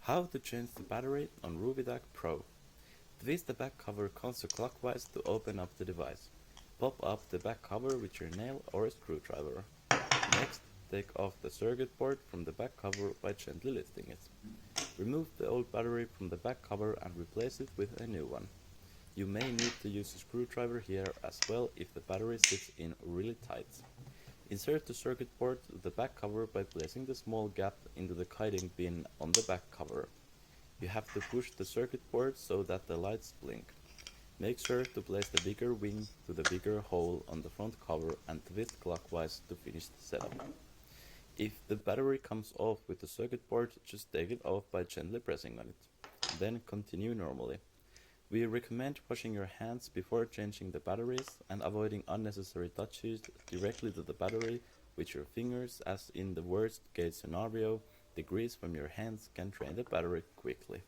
How to change the battery on RuuviTag Pro. Twist the back cover counterclockwise to open up the device. Pop up the back cover with your nail or a screwdriver. Next, take off the circuit board from the back cover by gently lifting it. Remove the old battery from the back cover and replace it with a new one. You may need to use a screwdriver here as well if the battery sits in really tight. Insert the circuit board to the back cover by placing the small gap into the kiting pin on the back cover. You have to push the circuit board so that the lights blink. Make sure to place the bigger wing to the bigger hole on the front cover and twist clockwise to finish the setup. If the battery comes off with the circuit board, just take it off by gently pressing on it. Then continue normally. We recommend washing your hands before changing the batteries and avoiding unnecessary touches directly to the battery with your fingers, as in the worst case scenario, the grease from your hands can drain the battery quickly.